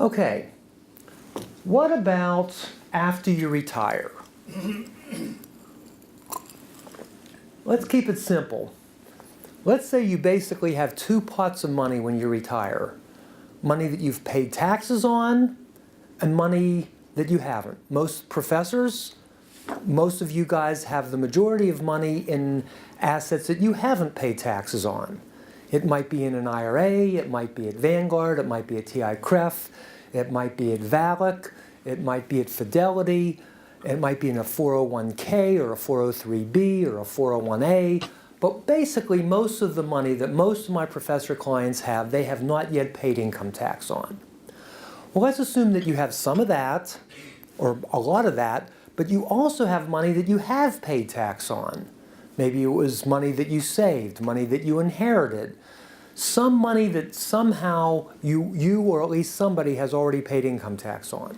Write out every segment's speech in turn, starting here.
Okay, what about after you retire? Let's keep it simple. Let's say you basically have two pots of money when you retire. Money that you've paid taxes on and money that you haven't. Most professors, most of you guys have the majority of money in assets that you haven't paid taxes on. It might be in an IRA, it might be at Vanguard, it might be at TIAA, it might be at VALIC, it might be at Fidelity, it might be in a 401k or a 403b or a 401a. But basically, most of the money that most of my professor clients have, they have not yet paid income tax on. Well, let's assume that you have some of that, or a lot of that, but you also have money that you have paid tax on. Maybe it was money that you saved, money that you inherited, some money that somehow you or at least somebody has already paid income tax on.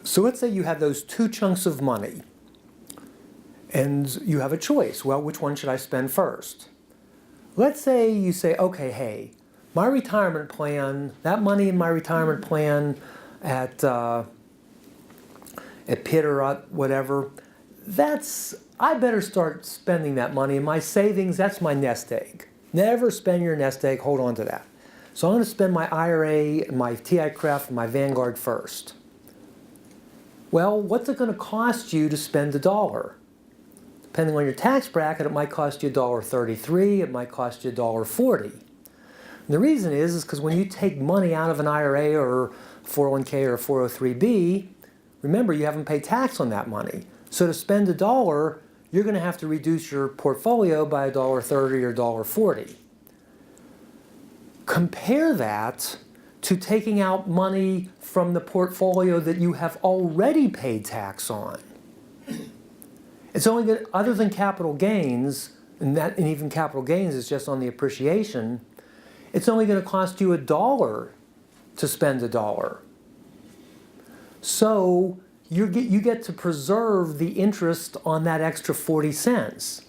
So let's say you have those two chunks of money, and you have a choice. Well, which one should I spend first? Let's say you say, okay, hey, my retirement plan, that money in my retirement plan at Pitt or whatever, I better start spending that money. In my savings, that's my nest egg. Never spend your nest egg, hold on to that. So I'm going to spend my IRA, my TIAA, and my Vanguard first. Well, what's it going to cost you to spend $1? Depending on your tax bracket, it might cost you $1.33, it might cost you $1.40. And the reason is because when you take money out of an IRA or 401k or 403b, remember you haven't paid tax on that money. So to spend $1, you're going to have to reduce your portfolio by $1.30 or $1.40. Compare that to taking out money from the portfolio that you have already paid tax on. It's only good, other than capital gains, and even capital gains is just on the appreciation, it's only going to cost you $1 to spend $1. So you get to preserve the interest on that extra 40 cents.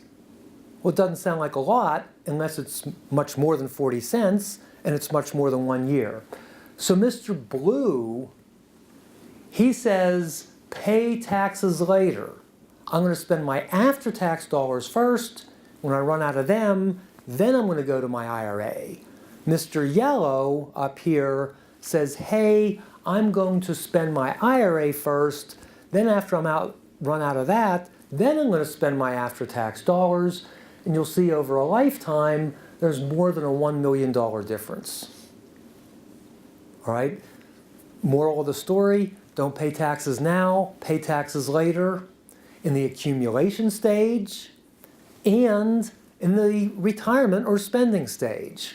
Well, it doesn't sound like a lot unless it's much more than 40 cents and it's much more than 1 year. So Mr. Blue, he says, pay taxes later. I'm going to spend my after-tax dollars first. When I run out of them, then I'm going to go to my IRA. Mr. Yellow up here says, hey, I'm going to spend my IRA first, then after run out of that, then I'm going to spend my after-tax dollars, and you'll see over a lifetime, there's more than a $1 million difference. All right? Moral of the story, don't pay taxes now, pay taxes later, in the accumulation stage, and in the retirement or spending stage.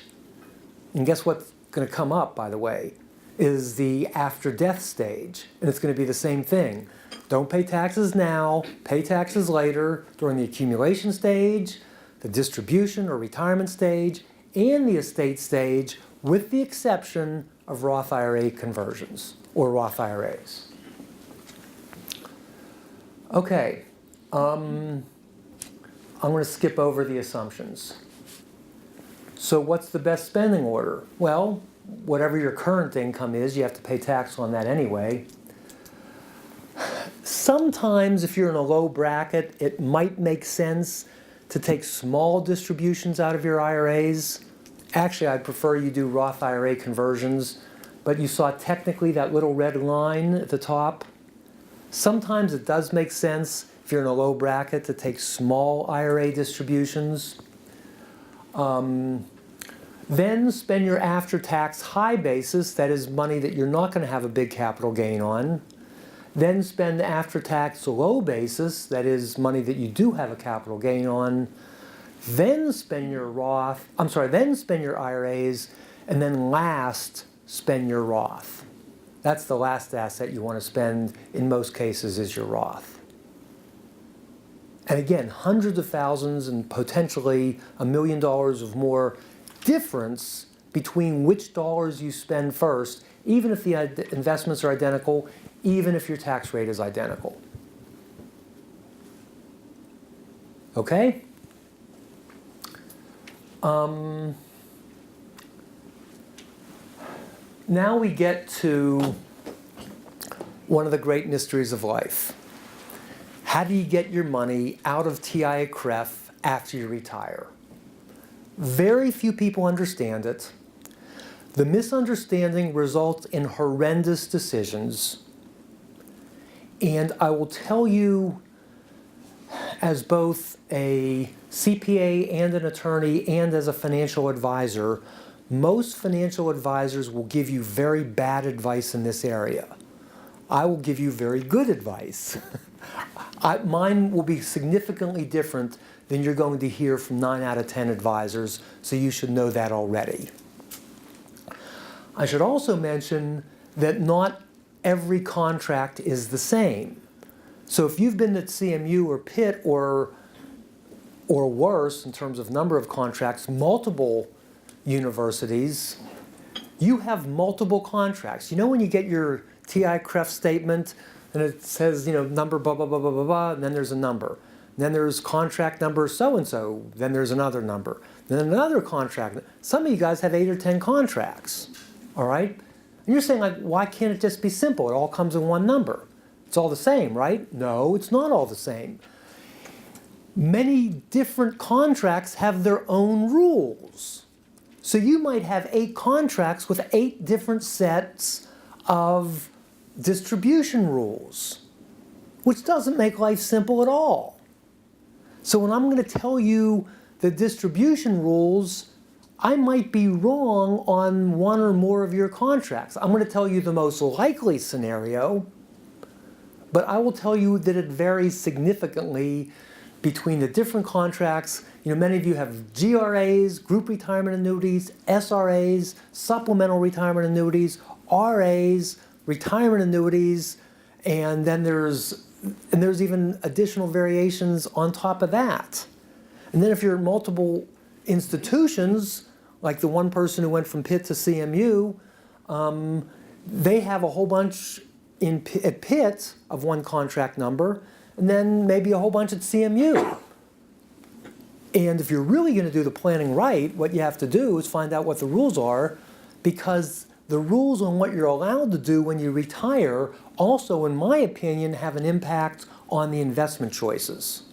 And guess what's going to come up, by the way, is the after-death stage. And it's going to be the same thing. Don't pay taxes now, pay taxes later during the accumulation stage, the distribution or retirement stage, and the estate stage, with the exception of Roth IRA conversions or Roth IRAs. Okay, I'm going to skip over the assumptions. So what's the best spending order? Well, whatever your current income is, you have to pay tax on that anyway. Sometimes if you're in a low bracket, it might make sense to take small distributions out of your IRAs. Actually, I'd prefer you do Roth IRA conversions, but you saw technically that little red line at the top. Sometimes it does make sense if you're in a low bracket to take small IRA distributions. Then spend your after-tax high basis, that is money that you're not going to have a big capital gain on. Then spend the after-tax low basis, that is money that you do have a capital gain on. Then spend your then spend your IRAs, and then last spend your Roth. That's the last asset you want to spend in most cases is your Roth. And again, hundreds of thousands and potentially $1 million of more difference between which dollars you spend first, even if the investments are identical, even if your tax rate is identical. Okay? now we get to one of the great mysteries of life. How do you get your money out of TIAA CREF after you retire? Very few people understand it. The misunderstanding results in horrendous decisions. And I will tell you, as both a CPA and an attorney and as a financial advisor, most financial advisors will give you very bad advice in this area. I will give you very good advice. Mine will be significantly different than you're going to hear from 9 out of 10 advisors, so you should know that already. I should also mention that not every contract is the same. So if you've been at CMU or Pitt or worse in terms of number of contracts, multiple universities, you have multiple contracts. You know when you get your TI CREF statement and it says, number blah, blah, blah, blah, blah, blah, and then there's a number. And then there's contract number so-and-so, then there's another number. Then another contract. Some of you guys have 8 or 10 contracts, all right? And you're saying, like, why can't it just be simple? It all comes in one number. It's all the same, right? No, it's not all the same. Many different contracts have their own rules. So you might have 8 contracts with 8 different sets of distribution rules, which doesn't make life simple at all. So when I'm going to tell you the distribution rules, I might be wrong on one or more of your contracts. I'm going to tell you the most likely scenario, but I will tell you that it varies significantly between the different contracts. Many of you have GRAs, group retirement annuities, SRAs, supplemental retirement annuities, RAs, retirement annuities, and then there's even additional variations on top of that. And then if you're at multiple institutions, like the one person who went from Pitt to CMU, they have a whole bunch at Pitt of one contract number, and then maybe a whole bunch at CMU. And if you're really going to do the planning right, what you have to do is find out what the rules are, because the rules on what you're allowed to do when you retire also, in my opinion, have an impact on the investment choices.